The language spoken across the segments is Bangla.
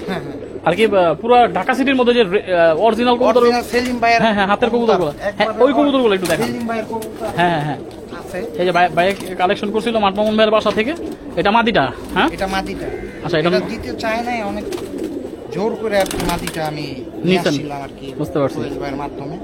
হ্যাঁ আর কি পুরো ঢাকা সিটির মধ্যে যে অরিজিনাল কবুতর, সেলিম ভাইয়ের, হ্যাঁ হাতের কবুতরগুলো, ওই কবুতরগুলো একটু দেখেন। সেলিম ভাইয়ের কবুতর হ্যাঁ এই যে ভাই কালেকশন করছিল মাঠমামুন ভাইয়ের বাসা থেকে। এটা মাদিটা? হ্যাঁ এটা মাদিটা। আচ্ছা, এটা দিতে চায় না, অনেক জোর করে আর কি মাদিটা আমি নিয়েছিলাম আর কি, বুঝতে পারছি, সোহেল ভাইয়ের মাধ্যমে।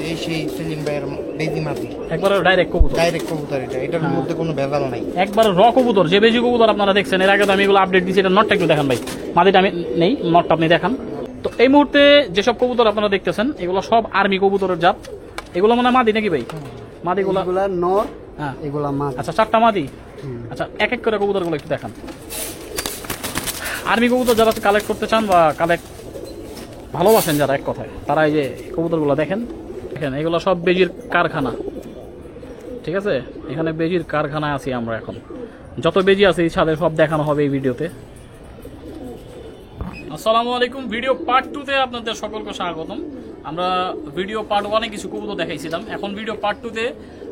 এই সেই সেলিম ভাইয়ের বেজি মাদি, একবার ডাইরেক্ট কবুতর, ডাইরেক্ট কবুতর। এটার মধ্যে কোনো ভেজাল নাই, একবার র কবুতর। যে বেজি কবুতর আপনারা দেখছেন, এর আগে তো আমি এগুলো আপডেট দিচ্ছি। এটা নটটা একটু দেখান ভাই, মাদিটা আমি নেই, নটটা আপনি দেখান। তো এই মুহূর্তে যেসব কবুতর আপনারা দেখতেছেন এগুলো সব আর্মি কবুতরের জাত। এগুলো মনে হয় মাদি নাকি ভাই? মাদিগুলা নর, হ্যাঁ এগুলা মাদি। আচ্ছা, 4টা মাদি। আচ্ছা, এক এক করে কবুতরগুলো একটু দেখান। আর্মি কবুতর যারা কালেক্ট করতে চান বা কালেক্ট ভালোবাসেন যারা, এক কথায়, তারা এই যে কবুতরগুলো দেখেন। এগুলো সব বেজির কারখানা, ঠিক আছে? এখানে বেজির কারখানায় আছি আমরা এখন। যত বেজি আছে এই ছাদে সব দেখানো হবে এই ভিডিওতে। আসসালামু আলাইকুম। ভিডিও পার্ট 2 তে আপনাদের সকলকে স্বাগতম। আমরা ভিডিও পার্ট 1 এ কিছু কবুতর দেখাইছিলাম, এখন ভিডিও পার্ট 2 তে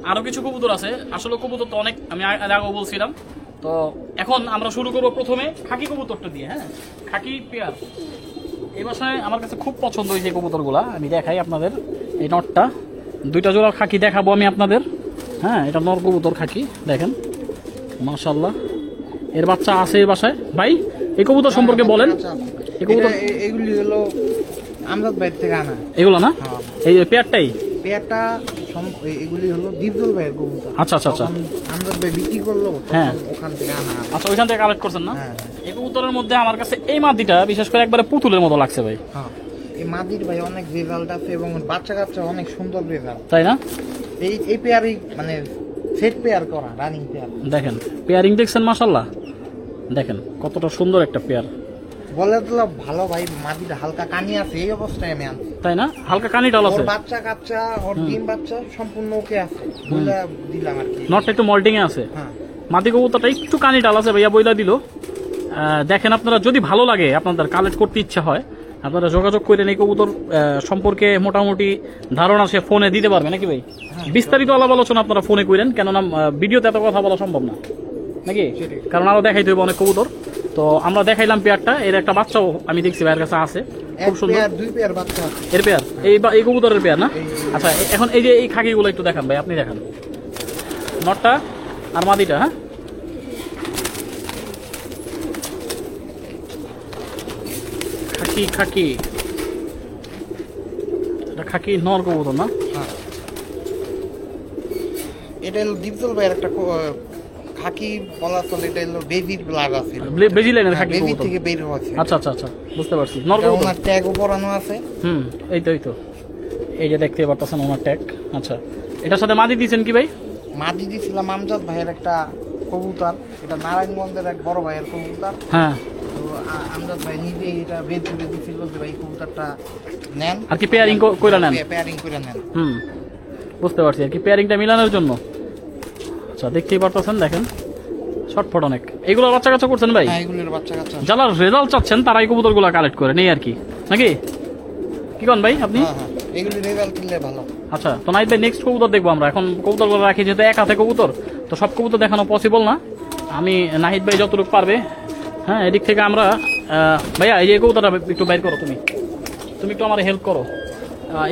আরো কিছু কবুতর আছে। আসলে কবুতর তো অনেক, আমি আগেও বলছিলাম। তো এখন আমরা শুরু করব প্রথমে খাকি কবুতরটা দিয়ে। হ্যাঁ, খাকি পেয়ার। এই বাসায় আমার কাছে খুব পছন্দ হয়েছে কবুতরগুলা। আমি দেখাই আপনাদের। এই নটটা, 2টা জোড়া খাকি দেখাবো আমি আপনাদের। হ্যাঁ, এটা নর কবুতর খাকি, দেখেন মাশাআল্লাহ। এর বাচ্চা আছে এই বাসায়। ভাই, এই কবুতর সম্পর্কে বলেন। এই কবুতর এগুলি হলো আমজাদ ভাই থেকে আনা, এগুলো না? এই পেয়ারটাই, পেয়ারটা এগুলি হলো দীপজল ভাইয়ের কবুতর। আচ্ছা। আমজাদ ভাই বিক্রি করলো, হ্যাঁ, ওখান থেকে আনা। আচ্ছা, ওইখান থেকে কালেক্ট করছেন না? এই কবুতরের মধ্যে আমার কাছে এই মাদিটা বিশেষ করে একবারে পুতুলের মতো লাগছে ভাই। হ্যাঁ, এই মাদির ভাই অনেক রেজাল্ট আছে এবং বাচ্চা কাচ্চা অনেক সুন্দর রেজাল্ট, তাই না? এই পেয়ারই মানে সেট পেয়ার করা, রানিং পেয়ার। দেখেন পেয়ারিং দেখছেন, মাশাআল্লাহ। দেখেন কতটা সুন্দর একটা পেয়ার। বলে দিলাম ভালো ভাই, মাদিটা হালকা কানি আছে, এই অবস্থায় আমি আনছি, তাই না? হালকা কানি ডাল আছে, বাচ্চা কাচ্চা ওর ডিম বাচ্চা সম্পূর্ণ ওকে আছে, বইলা দিলাম আর কি। নটটা একটু মল্টিং এ আছে। হ্যাঁ, মাদি কবুতরটা একটু কানি ডাল আছে ভাইয়া, বইলা দিল। দেখেন আপনারা, যদি ভালো লাগে, আপনাদের কালেক্ট করতে ইচ্ছা হয়, আপনারা যোগাযোগ করেন। এই কবুতর সম্পর্কে মোটামুটি ধারণা সে ফোনে দিতে পারবে নাকি ভাই? বিস্তারিত আলাপ আলোচনা আপনারা ফোনে করেন, কেননা ভিডিওতে এত কথা বলা সম্ভব না নাকি, কারণ আরো দেখাইতে হবে অনেক কবুতর। তো আমরা দেখাইলাম পেয়ারটা, এর একটা বাচ্চাও আমি দেখছি ভাইয়ের কাছে আছে, খুব সুন্দর। 2 পেয়ার বাচ্চা আছে এর পেয়ার, এই কবুতরের পেয়ার না? আচ্ছা, এখন এই যে এই খাকিগুলো একটু দেখান ভাই, আপনি দেখান নটটা আর মাদিটা। হ্যাঁ, খাকি এটা খাকি নর কবুতর না? এটা হলো দীপজল ভাইয়ের একটা খাকি বলা চলে, এটা হলো বেবির ব্লাড আছে, বেজি লাইনের খাকি বেবি কবুতর থেকে বের হচ্ছে। আচ্ছা, বুঝতে পারছি। নর কবুতর, ওনার ট্যাগও পরানো আছে। এই তো এই যে দেখতে পারতেছেন ওনার ট্যাগ। আচ্ছা, এটার সাথে মাদি দিয়েছেন কি ভাই? মাদি দিছিলাম আমজাদ ভাইয়ের একটা কবুতর, এটা নারায়ণগঞ্জের এক বড় ভাইয়ের কবুতর। হ্যাঁ, তো আমজাদ ভাই নিজে এটা বেদ করে দিছিল যে ভাই কবুতরটা নেন আর কি পেয়ারিং কইরা নেন। পেয়ারিং করে নেন। বুঝতে পারছি, আর কি পেয়ারিংটা মিলানোর জন্য। আচ্ছা, দেখতেই পারতেছেন, দেখেন শর্টফট অনেক। এইগুলোর বাচ্চা কাচ্চা করছেন ভাই? হ্যাঁ, এগুলোর বাচ্চা কাচ্চা। যারা রেজাল্ট চাচ্ছেন তারা এই কবুতরগুলো কালেক্ট করে নেই আর কি, নাকি কি কন ভাই আপনি? হ্যাঁ, এগুলি রেজাল্ট দিলে ভালো। আচ্ছা, তো নাইট ভাই নেক্সট কবুতর দেখবো আমরা। এখন কবুতরগুলো রাখি, যেহেতু এক হাতে কবুতর, তো সব কবুতর দেখানো পসিবল না। আমি নাহিদ ভাই যতটুকু পারবে। হ্যাঁ, এদিক থেকে আমরা ভাইয়া এই যে কবুতরটা একটু বাইর করো, তুমি একটু আমার হেল্প করো।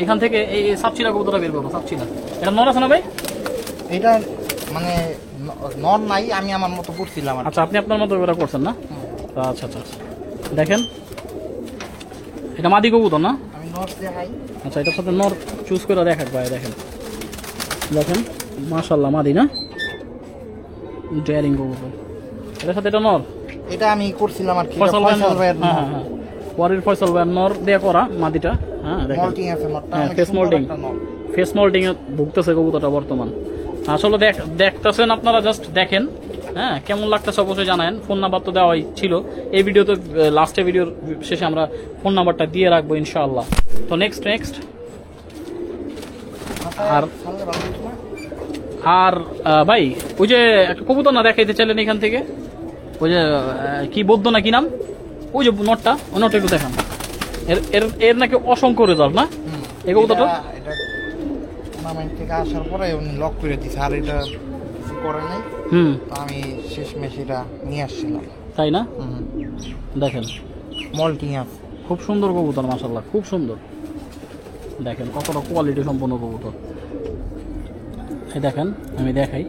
এখান থেকে এই সাপচিলা কবুতরটা বের করো। সাপচিলা এটা নর আছে না ভাই? এটা মানে নর নাই, আমি আমার মতো করছিলাম। আচ্ছা, আপনি আপনার মতো করে করছেন না? আচ্ছা, দেখেন এটা মাদি কবুতর না? আমি নর দেখাই। আচ্ছা, এটার সাথে নর চুজ করে দেখাক ভাই। দেখেন মাশাআল্লাহ, মাদি না? ডেয়ারিং কবুতর। এটার সাথে এটা নর, এটা আমি করছিলাম আর কি, ফয়সাল ভাইয়ের। হ্যাঁ, ওয়ারির ফয়সাল ভাইয়ের নর দিয়ে করা মাদিটা। হ্যাঁ, দেখেন মল্টিং আছে নরটা, হ্যাঁ, ফেস মোল্ডিং এ ভুগতেছে কবুতরটা বর্তমান। আসলে দেখতেছেন আপনারা, জাস্ট দেখেন। হ্যাঁ, কেমন লাগতেছে অবশ্যই জানান। ফোন নাম্বার তো দেওয়াই ছিল এই ভিডিওতে, লাস্টে ভিডিওর শেষে আমরা ফোন নাম্বারটা দিয়ে রাখবো ইনশাআল্লাহ। তো নেক্সট আর ভাই, ওই যে একটা কবুতর না দেখাইতে চাইলেন এখান থেকে, ওই যে কি বৌদ্ধ না কি নাম, ওই যে নটটা, ওই নটটা একটু দেখান। এর নাকি অসংখ্য রেজাল্ট না এই কবুতরটা? এটা টুর্নামেন্ট থেকে আসার পরে উনি লক করে দিছে, আর এটা কিছু করে নাই। তো আমি শেষমেশ এটা নিয়ে আসছিলাম, তাই না? দেখেন মল্টিং আছে। খুব সুন্দর কবুতর মাশাআল্লাহ, খুব সুন্দর। দেখেন কতটা কোয়ালিটি সম্পন্ন কবুতর। এই দেখেন আমি দেখাই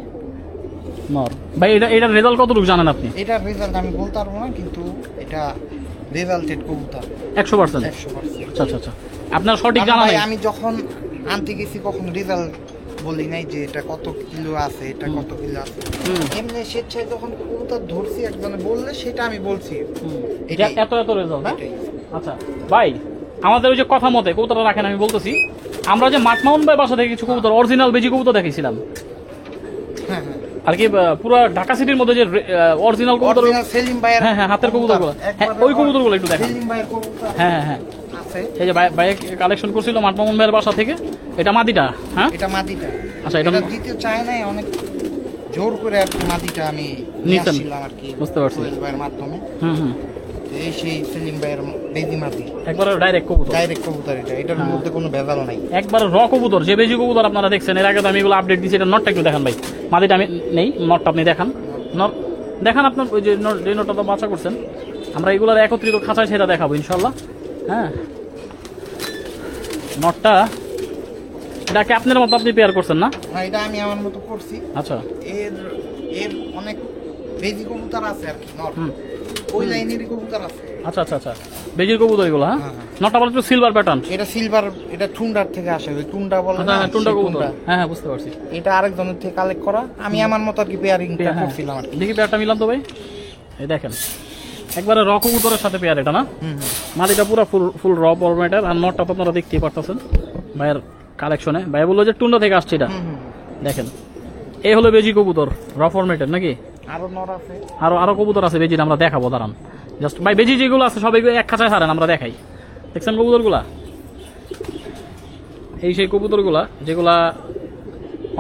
নর ভাই, এটার রেজাল্ট কতটুকু জানেন আপনি? এটার রেজাল্ট আমি বলতে পারবো না, কিন্তু এটা রেজাল্টেড কবুতর 100%। 100%। আচ্ছা আচ্ছা আচ্ছা, আপনার সঠিক জানা নাই? আমি যখন আনতে গেছি কখনো রেজাল্ট বলি নাই যে এটা কত কিলো আছে, এটা কত কিলো আছে। এমনি স্বেচ্ছায় যখন কবুতর ধরছি একজনে বললে সেটা আমি বলছি এটা এত এত রেজাল্ট। হ্যাঁ আচ্ছা ভাই, আমাদের ওই যে কথা মতে কবুতরটা রাখেন, আমি বলতেছি আমরা যে মাঠমাউন্ট ভাই বাসা থেকে কিছু কবুতর অরিজিনাল বেজি কবুতর দেখেছিলাম হ্যাঁ আর কি, পুরো ঢাকা সিটির মধ্যে যে অরিজিনাল কবুতর, সেলিম ভাইয়ের, হ্যাঁ হ্যাঁ হাতের কবুতরগুলো, হ্যাঁ ওই কবুতরগুলো একটু দেখেন। সেলিম ভাইয়ের কবুতর হ্যাঁ হ্যাঁ হ্যাঁ, আছে। এই যে ভাই কালেকশন করছিল মাঠমাউন্ট ভাইয়ের বাসা থেকে, এটা মাদিটা। হ্যাঁ এটা মাদিটা। আচ্ছা, এটা দিতে চায় নাই, অনেক জোর করে আর কি মাদিটা আমি নিতেন, নিয়েছিলাম আর কি, বুঝতে পারছি। সোহেল ভাইয়ের মাধ্যমে। হুম এই সেই সেলিম ভাইয়ের বেজি মাদি, একবার ডাইরেক্ট কবুতর, ডাইরেক্ট কবুতর। এটার মধ্যে কোনো ভেজাল নাই, একবার র কবুতর। যে বেজি কবুতর আপনারা দেখছেন এর আগে তো আমি এগুলো আপডেট দিচ্ছি। এটা নটটা একটু দেখান ভাই, মাদিটা আমি নেই, নটটা আপনি দেখান। নট দেখান আপনার, ওই যে নটটা তো বাছা করছেন, আমরা এগুলোর একত্রিত খাঁচায় সেটা দেখাবো ইনশাল্লাহ। হ্যাঁ নটটা এটাকে আপনার মতো আপনি পেয়ার করছেন না? এটা আমি আমার মতো করছি। আচ্ছা, এর এর অনেক বেজি কবুতর আছে আর কি, নট ওই লাইনেরই কবুতর আছে। আচ্ছা আচ্ছা আচ্ছা, বেজির কবুতর এগুলো। হ্যাঁ হ্যাঁ, নটটা বলে একটু সিলভার প্যাটার্ন। এটা সিলভার, এটা টুন্ডার থেকে আসে, ওই টুন্ডা বলে আচ্ছা না, হ্যাঁ, টুন্ডা সেই কবুতর। টুন্ডা। হ্যাঁ হ্যাঁ বুঝতে পারছি। এটা আরেকজনের থেকে কালেক্ট করা, আমি আমার মতো আর কি পেয়ারিংটা হ্যাঁ, করছিলাম আর কি। দেখি পেয়ারটা মিলাম তো ভাই। এই দেখেন একবারে র কবুতরের সাথে পেয়ার এটা না? মাটিটা পুরো ফুল র ফরম্যাটের, আর নটটা তো আপনারা দেখতেই পারতেছেন ভাইয়ের কালেকশনে। ভাই বললো যে টুন্ডা থেকে আসছে এটা। দেখেন এই হলো বেজি কবুতর র ফরম্যাটের নাকি? আরো নর আছে, আরো কবুতর আছে বেজির, আমরা দেখাবো দাঁড়ান। জাস্ট ভাই বেজি যেগুলো আছে সবাই এক খাঁচায় ছাড়েন, আমরা দেখাই। দেখছেন কবুতরগুলা? এই সেই কবুতরগুলা যেগুলা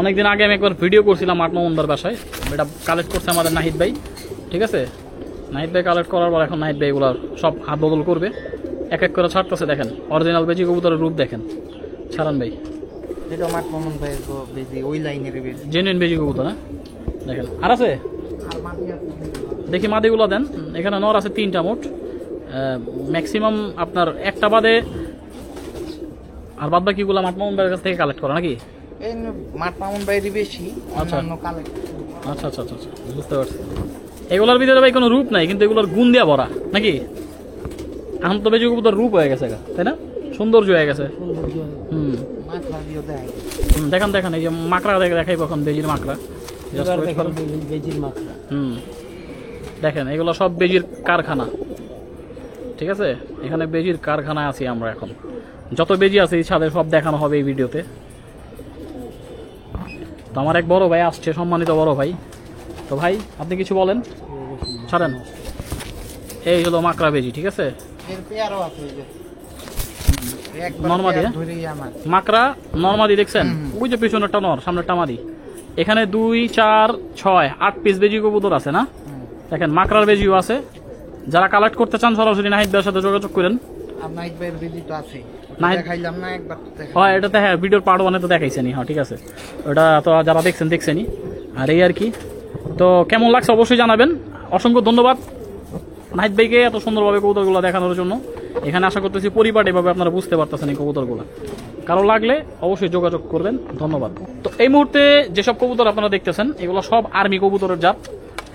অনেকদিন আগে আমি একবার ভিডিও করছিলাম মাঠমামুন্দার বাসায়। এটা কালেক্ট করছে আমাদের নাহিদ ভাই, ঠিক আছে? নাহিদ ভাই কালেক্ট করার পর এখন নাহিদ ভাই এগুলো সব হাত বদল করবে, এক এক করে ছাড়তেছে। দেখেন অরিজিনাল বেজি কবুতরের রূপ দেখেন। ছাড়ান ভাই, এটা মাঠ মামুন ভাইয়ের বেজি, ওই লাইনের বেজি, জেনুইন বেজি কবুতর। হ্যাঁ দেখেন আর আছে, আর মাদি আছে। দেখি মাদিগুলো দেন। এখানে নর আছে 3টা মোট, ম্যাক্সিমাম আপনার একটা বাদে, আর বাদ বাকিগুলো মাঠমামুন ভাইয়ের কাছ থেকে কালেক্ট করা নাকি? এই মাঠ মামুন ভাইয়েরই বেশি, অন্যান্য কালেক্ট। আচ্ছা আচ্ছা আচ্ছা, বুঝতে পারছি। এগুলোর ভিতরে ভাই কোনো রূপ নাই, কিন্তু এগুলোর গুণ দিয়া ভরা নাকি? এখন তো বেজি কবুতর রূপ হয়ে গেছে, তাই না? সৌন্দর্য হয়ে গেছে। দেখান দেখান, এই যে মাকড়া দেখাই কখন, বেজির মাকড়া। দেখেন এগুলো সব বেজির কারখানা, ঠিক আছে? এখানে বেজির কারখানায় আছি আমরা এখন। যত বেজি আছে এই ছাদে সব দেখানো হবে এই ভিডিওতে। তো আমার এক বড় ভাই আসছে, সম্মানিত বড় ভাই। তো ভাই আপনি কিছু বলেন, ছাড়েন। এই হলো মাকড়া বেজি, ঠিক আছে? নরমাদি, মাকড়া নরমাদি দেখছেন? ওই যে পিছনেরটা নর, সামনেরটা মাদি। এখানে 2, 4, 6, 8 পিস বেজি কবুতর আছে না? দেখেন মাকড়ার বেজিও আছে। যারা কালেক্ট করতে চান সরাসরি নাহিদ ভাইয়ের সাথে যোগাযোগ করেন। হ্যাঁ এটাতে, হ্যাঁ ভিডিওর পার্ট 1 তো দেখাইছেনি। হ্যাঁ ঠিক আছে, ওটা তো যারা দেখছেনই। আর এই আর কি, তো কেমন লাগছে অবশ্যই জানাবেন। অসংখ্য ধন্যবাদ নাহিদ ভাইকে এত সুন্দরভাবে কবুতরগুলো দেখানোর জন্য। এখানে আশা করতেছি পরিপাটি এভাবে আপনারা বুঝতে পারতেছেন এই কবুতরগুলো। কারো লাগলে অবশ্যই যোগাযোগ করবেন। ধন্যবাদ। তো এই মুহূর্তে যেসব কবুতর আপনারা দেখতেছেন এগুলো সব আর্মি কবুতরের জাত।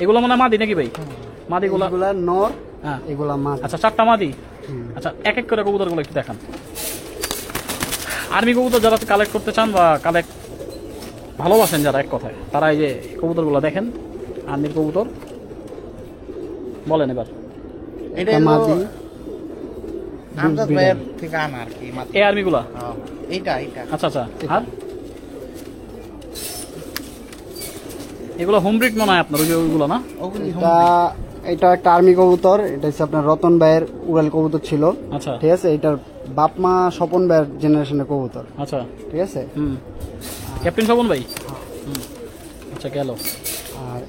এগুলো মনে হয় মাদি নাকি ভাই? মাদিগুলা নর, হ্যাঁ এগুলা মাদি। আচ্ছা 4টা মাদি। আচ্ছা এক এক করে কবুতরগুলো একটু দেখান। আর্মি কবুতর যারা কালেক্ট করতে চান বা কালেক্ট ভালোবাসেন যারা, এক কথায়, তারা এই যে কবুতরগুলো দেখেন, আর্মির কবুতর। বলেন এবার। এটা মাদি, আমজাদ ভাইয়ের থেকে আনা আর কি মাদি। এই আর্মিগুলা? এইটা। আচ্ছা আচ্ছা। আর এগুলো হোম ব্রিড মনে হয় আপনার, ওই যে ওইগুলো না? এটা একটা আর্মি কবুতর। এটা হচ্ছে আপনার রতন ভাইয়ের উড়াল কবুতর ছিল। আচ্ছা ঠিক আছে, এটার বাপ মা স্বপন ভাইয়ের জেনারেশনের কবুতর। আচ্ছা ঠিক আছে। ক্যাপ্টেন স্বপন ভাই। আচ্ছা গেল। আর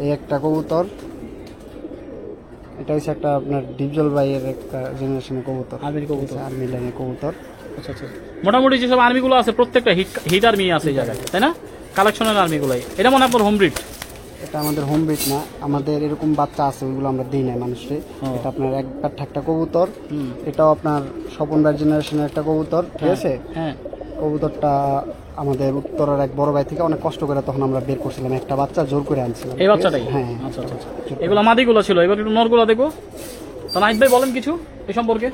এই একটা কবুতর, এটা হচ্ছে একটা আপনার ডিপজল ভাইয়ের একটা জেনারেশনের কবুতর, আর্মির কবুতর, আর্মি লাইনের কবুতর। আচ্ছা আচ্ছা। মোটামুটি যেসব আর্মিগুলো আছে প্রত্যেকটা হিট আর্মি আছে এই জায়গায়, তাই না? কালেকশনের আর্মিগুলাই। এটা মনে হয় আপনার হোম ব্রিড? এটা আমাদের হোম ব্রিড না, আমাদের এরকম বাচ্চা আছে ওইগুলো আমরা দিই না মানুষকে। এটা আপনার একবার একটা কবুতর, এটাও আপনার স্বপন ভাইয়ের জেনারেশনের একটা কবুতর, ঠিক আছে। হ্যাঁ কবুতরটা আমাদের উত্তরের এক বড় ভাই থেকে অনেক কষ্ট করে তখন আমরা বের করছিলাম, একটা বাচ্চা জোর করে আনছিলাম। এই বাচ্চাটাই? হ্যাঁ। আচ্ছা আচ্ছা আচ্ছা। এগুলো মাদিগুলো ছিল, এবার একটু নরগুলো দেখবো। তো নাইট ভাই বলেন কিছু এই সম্পর্কে,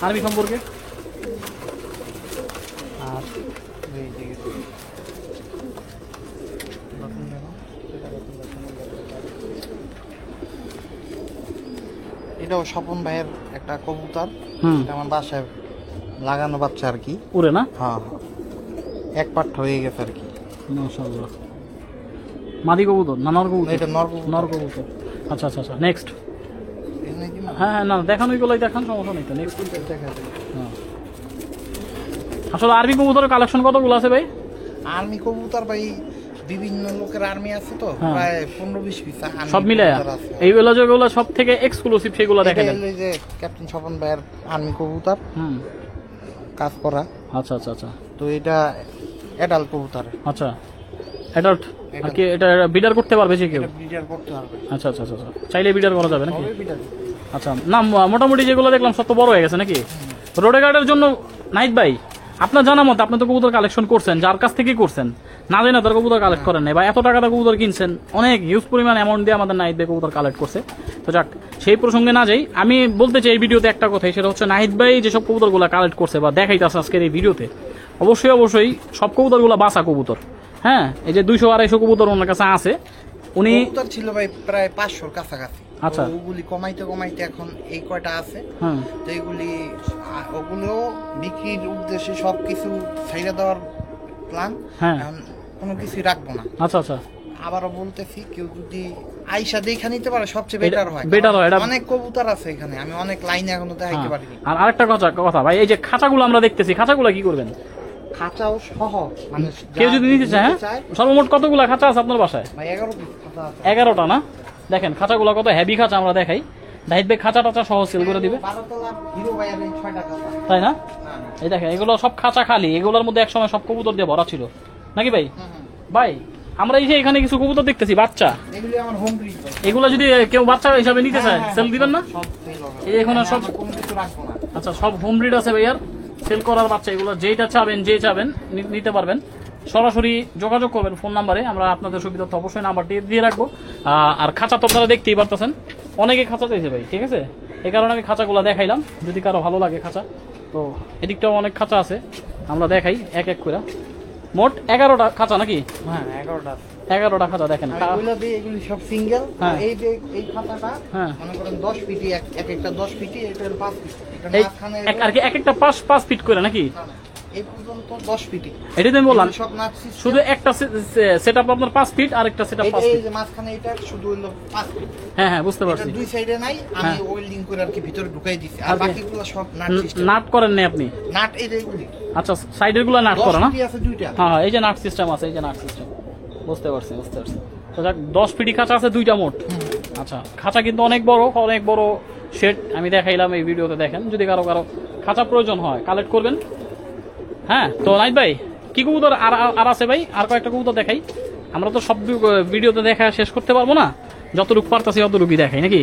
আর্মি সম্পর্কে। আর এই যে গেছে। এটাও স্বপন ভাইয়ের একটা কবুতর, এটা আমার বাসায় লাগানো বাচ্চা আর কি। উড়ে না? হ্যাঁ, এক পাঠ হয়ে গেছে আর কি। মাশাআল্লাহ। মাদি কবুতর না নর কবুতর? এটা নর কবুতর। নর কবুতর। আচ্ছা আচ্ছা আচ্ছা, নেক্সট। এখানে কি না? হ্যাঁ হ্যাঁ, না দেখান, ওইগুলোই দেখান, সমস্যা নেই তো। নেক্সট দেখা যায়। আসলে আরবি কবুতরের কালেকশন কতগুলো আছে ভাই? আর্মি কবুতর ভাই বিভিন্ন লোকের আর্মি আছে তো, হ্যাঁ। প্রায় 15-20 পিস সব মিলে এইগুলো যেগুলো সব থেকে এক্সক্লুসিভ সেগুলো দেখা যায়। এই যে ক্যাপ্টেন স্বপন ভাইয়ের আর্মি কবুতর কাজ করা। আচ্ছা আচ্ছা আচ্ছা তো এটা অ্যাডাল্ট কবুতর, আচ্ছা, অ্যাডাল্ট। আর কি এটা বিডার করতে পারবে যে কেউ? এটা ব্রিডার করতে হবে। আচ্ছা আচ্ছা আচ্ছা, চাইলে বিডার করা যাবে নাকি? হবে ব্রিডার। আচ্ছা, না মোটামুটি যেগুলো দেখলাম সব তো বড় হয়ে গেছে নাকি? রোডে গার্ডের জন্য নাইট ভাই আপনার জানা মতো আপনি তো কবুতর কালেকশন করছেন, যার কাছ থেকে করছেন, না জানি না তার কবুতর কালেক্ট করেন নাই, বা এত টাকাটা কবুতর কিনছেন, অনেক হিউজ পরিমাণ অ্যামাউন্ট দিয়ে আমাদের নাহিদ ভাই কবুতর কালেক্ট করছে। তো যাক, সেই প্রসঙ্গে না যাই, আমি বলতে চাই এই ভিডিওতে একটা কথাই, সেটা হচ্ছে নাহিদ ভাই যেসব কবুতরগুলো কালেক্ট করছে বা দেখাইতেছে আজকের এই ভিডিওতে, অবশ্যই অবশ্যই সব কবুতরগুলো বাসা কবুতর। হ্যাঁ, এই যে 200-250 কবুতর ওনার কাছে আছে, উনি কবুতর ছিল ভাই প্রায় 500-র কাছাকাছি। আচ্ছা। তো ওগুলি কমাইতে কমাইতে এখন এই কয়টা আছে। হ্যাঁ তো এগুলি ওগুলো বিক্রির উদ্দেশ্যে সবকিছু ছাইড়া দেওয়ার প্ল্যান। হ্যাঁ। কোনো কিছু রাখবো না। আচ্ছা আচ্ছা, আবারও বলতেছি, কেউ যদি আইসা দেখে নিতে পারে সবচেয়ে এটা- বেটার হয়। better হয়, এটা- অনেক কবুতর আছে এখানে, আমি অনেক লাইনে এখনো দেখাইতে পারিনি। আর আরেকটা কথা ভাই, এই যে খাঁচাগুলো আমরা দেখতেছি, খাঁচাগুলো কি করবেন? খাঁচাও সহ, মানে কেউ যদি নিতে চায়, হ্যাঁ, সর্বমোট কতগুলো খাঁচা আছে আপনার বাসায়? ভাই 11 পিস খাঁচা আছে। 11টা না? দেখেন খাঁচাগুলো কত হেভি খাঁচা, আমরা দেখাই। নাহিদ ভাই খাঁচা টাচা সহ সেল করে দিবে, 12তলা হিরো ভাইয়ের এই 6টা খাঁচা। তাই না? হ্যাঁ, এই দেখেন এগুলো সব খাঁচা খালি, এগুলোর মধ্যে একসময় সব কবুতর দিয়ে ভরা ছিল নাকি ভাই? ভাই আমরা এই যে এখানে কিছু কবুতর দেখতেছি বাচ্চা, এগুলি আমার হোম ব্রিড। এগুলো যদি কেউ বাচ্চা হিসাবে নিতে চায় সেল দিবেন না? সব সেল হবে। এই এখন আর সব কোনো কিছু রাখবো না। আচ্ছা, সব হোম ব্রিড আছে ভাইয়ার, সেল করার বাচ্চা এগুলো, যেটা চাবেন যে চাবেন নিতে পারবেন। সরাসরি যোগাযোগ করবেন ফোন নাম্বারে, আমরা আপনাদের সুবিধার্থে অবশ্যই নাম্বারটি দিয়ে রাখবো। আর খাঁচা তো আপনারা দেখতেই পারতেছেন, অনেকে খাঁচা চাইছে ভাই, ঠিক আছে, এই কারণে আমি খাঁচাগুলো দেখাইলাম, যদি কারো ভালো লাগে খাঁচা। তো এদিকটাও অনেক খাঁচা আছে, আমরা দেখাই এক এক করে। মোট 11টা খাঁচা নাকি? হ্যাঁ, 11টা। 11টা খাঁচা দেখেন। আর এগুলো দিয়ে এগুলি সব সিঙ্গেল। হ্যাঁ। এই যে এই খাতাটা, হ্যাঁ। মনে করেন 10 ফিটি, এক একটা 10 ফিটি, এটার 5 ফিট। এটা এই মাঝখানে আর কি এক একটা 5 ফিট করে নাকি? না, না, এই পর্যন্ত 10 ফিটি। এটাই তো আমি বললাম, এগুলো সব নাট সিস্টেম। শুধু একটা সেট আপ আপনার 5 ফিট, আর একটা সেট আপ 5 এই ফিট। যে মাঝখানে এটা শুধু হলো 5 ফিট। হ্যাঁ হ্যাঁ, বুঝতে এটা পারছি। দুই সাইডে নাই, আমি হ্যাঁ। ওয়েল্ডিং করে আর কি ভিতরে ঢুকাই দিছি। আর আর কি? বাকিগুলো সব নাট সিস্টেম। নাট করেন নাই আপনি? নাট এই যে এগুলি আচ্ছা, সাইডের গুলো নাট 10 করা না? ফিটি আছে দুইটা। হ্যাঁ হ্যাঁ, এই যে নাট সিস্টেম আছে, এই যে নাট সিস্টেম, বুঝতে পারছি বুঝতে পারছি। তো যাক, 10 ফিটি খাঁচা আছে দুইটা মোট। আচ্ছা, খাঁচা কিন্তু অনেক বড় শেড আমি দেখাইলাম এই ভিডিওতে, দেখেন যদি কারো খাঁচা প্রয়োজন হয় কালেক্ট করবেন। হ্যাঁ, তো নাইট ভাই কি কবুতর আর আছে ভাই? আর কয়েকটা কবুতর দেখাই, আমরা তো সব ভিডিওতে দেখা শেষ করতে পারবো না, যতটুকু পারতাছি অতটুকুই দেখাই নাকি?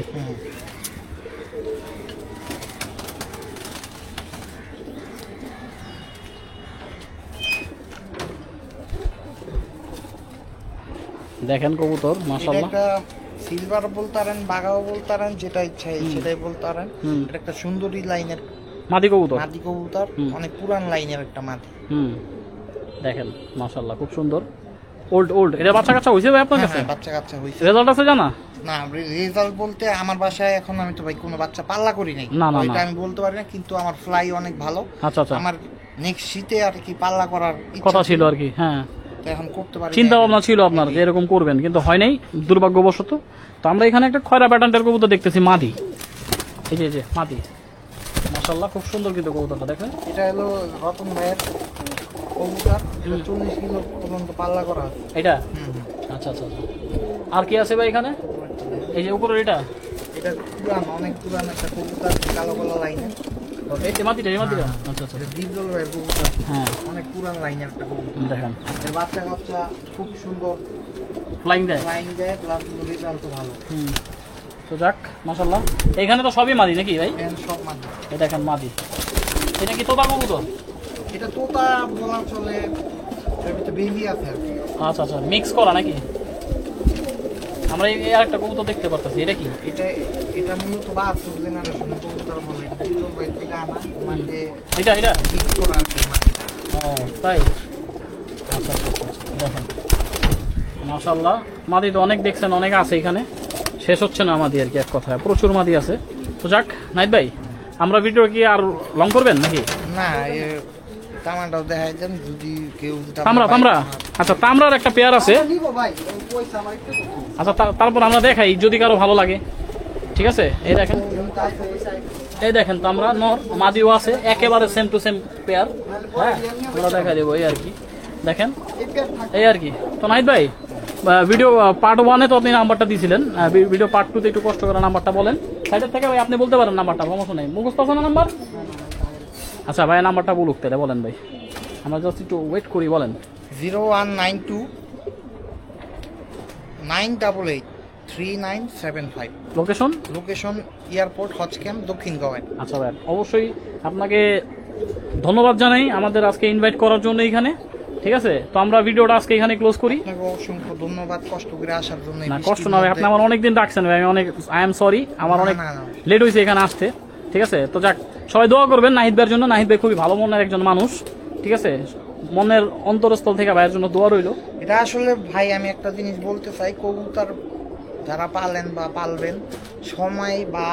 দেখেন কবুতর এটা মাশাআল্লাহ। একটা সিলভার বলতারেন, বাগাও বলতারেন, যেটা ইচ্ছা সেটাই বলতারেন। এটা একটা সুন্দরী লাইনের মাদি কবুতর। মাদি কবুতর, অনেক পুরান লাইনের একটা মাদি। দেখেন মাশাআল্লাহ, খুব সুন্দর। ওল্ড এটা বাচ্চা কাচ্চা হইছে ভাই আপনার কাছে? হ্যাঁ, বাচ্চা কাচ্চা হইছে। রেজাল্ট আছে জানা? না, রেজাল্ট বলতে আমার বাসায় এখন আমি তো ভাই কোনো বাচ্চা পাল্লা করি নাই, না, না, এটা না। আমি বলতে পারি না, কিন্তু আমার ফ্লাই অনেক ভালো। আচ্ছা আচ্ছা, আমার নেক্সট শীতে আর কি পাল্লা করার ইচ্ছা কথা ছিল আর কি। হ্যাঁ, তো এখন করতে পারি। চিন্তা ভাবনা ছিল আপনার যে এরকম করবেন, কিন্তু হয় নাই দুর্ভাগ্যবশত। তো আমরা এখানে একটা খয়রা প্যাটার্নের কবুতর দেখতেছি, মাদি। এই যে মাদি, মাশাআল্লাহ খুব সুন্দর কিন্তু কবুতরটা দেখেন। এটা হলো রতন ভাইয়ের কবুতর, এটা 40 কিলো পর্যন্ত পাল্লা করা আছে। এটা আচ্ছা আচ্ছা আচ্ছা। আর কি আছে ভাই এখানে? এই যে উপরের এটা এটা পুরান, অনেক পুরান একটা কবুতর, কালো কালো লাইনের। এই মাটিটা আচ্ছা আচ্ছা এটা দীপজল ভাইয়ের কবুতর, হ্যাঁ অনেক পুরান লাইনের একটা কবুতর। দেখেন এর বাচ্চা কাচ্চা খুব সুন্দর ফ্লাইং দেয়। লাইন দেয়, প্লাস রেজাল্ট ভালো। তো যাক মাশাল্লাহ, এখানে তো সবই মাদি নাকি ভাই? এর সব মাঝে এই দেখেন মাদি, এটা কি তোতা কবুতর? এটা তোতা বলা চলে, এর ভিতরে বেবি আছে আর কি। আচ্ছা আচ্ছা, মিক্স করা নাকি? আমরা এই আরেকটা কবুতর দেখতে পারতেছি, এটা কি? এটা মূলত 72 জেনারেশনের কবুতর বলে, দীপজল ভাই থেকে আনা, মানে এটা মিক্স করা আছে মানে। ও তাই, আচ্ছা আচ্ছা আচ্ছা, দেখেন মাশাল্লাহ, মাদি তো অনেক দেখছেন, অনেক আছে এখানে, শেষ হচ্ছে না মাদি আর কি, এক কথায় প্রচুর মাদি আছে। তো যাক নাইট ভাই, আমরা ভিডিও কি আর লং করবেন নাকি? না, তামাটাও দেখাই দেন যদি কেউ তামরা আচ্ছা, তামরার একটা পেয়ার আছে। নিব ভাই, পয়সা আমার একটু আচ্ছা তারপর আমরা দেখাই যদি কারো ভালো লাগে, ঠিক আছে? এই দেখেন তামরা নর মাদিও আছে, একেবারে সেম টু সেম পেয়ার। হ্যাঁ, আমরা দেখা দেবো এই আর কি, দেখেন এই আর কি। তো নাহিদ ভাই, ভিডিও পার্ট 1-এ তো আপনি নাম্বারটা দিয়েছিলেন, ভিডিও পার্ট 2-তে একটু কষ্ট করে নাম্বারটা বলেন সাইডের থেকে। ভাই আপনি বলতে পারেন নাম্বারটা, সমস্যা নেই, মুখস্থ আছে না নাম্বার? আচ্ছা ভাই নাম্বারটা বলুক তাহলে, বলেন ভাই, আমরা জাস্ট একটু ওয়েট করি, বলেন। 0192 988 3975। লোকেশন? লোকেশন এয়ারপোর্ট হজ ক্যাম্প, দক্ষিণ গোয়ায়। আচ্ছা ভাই, অবশ্যই আপনাকে ধন্যবাদ জানাই আমাদের আজকে ইনভাইট করার জন্য এখানে, ঠিক আছে? তো আমরা ভিডিওটা আজকে এখানে ক্লোজ করি। আপনাকে অসংখ্য ধন্যবাদ কষ্ট করে আসার জন্য। না কষ্ট না ভাই, আপনি আমার অনেকদিন ডাকছেন ভাই, আমি অনেক আই এম সরি, আমার অনেক না। লেট হয়েছে এখানে আসতে, ঠিক আছে? তো যাক, সবাই দোয়া করবেন নাহিদ ভাইয়ের জন্য, নাহিদ ভাই খুবই ভালো মনের একজন মানুষ, ঠিক আছে? মনের অন্তরস্থল থেকে ভাইয়ের জন্য দোয়া রইল। এটা আসলে ভাই আমি একটা জিনিস বলতে চাই, কবুতর যারা পালেন বা পালবেন, সময় বা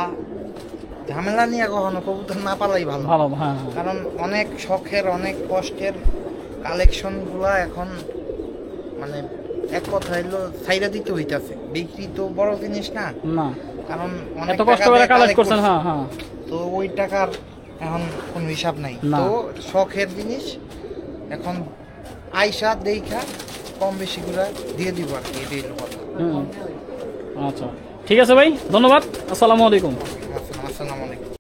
ঝামেলা নিয়ে কখনো কবুতর না পালাই ভালো। ভালো, হ্যাঁ কারণ অনেক শখের, অনেক কষ্টের কালেকশন গুলা এখন মানে এক কথা হইলো ছাইরা দিতে হইতাছে। বিক্রি তো বড় জিনিস না, না, কারণ অনেক এত কষ্ট টাকা করে দিয়ে কালেক্ট collect করছেন, করছি। হ্যাঁ হ্যাঁ। তো ওই টাকার এখন কোনো হিসাব নাই। না। তো শখের জিনিস এখন আইসা দেখা কম বেশি করে দিয়ে দিব আর কি, এটাই হলো কথা। আচ্ছা ঠিক আছে ভাই, ধন্যবাদ, আসসালামু আলাইকুম।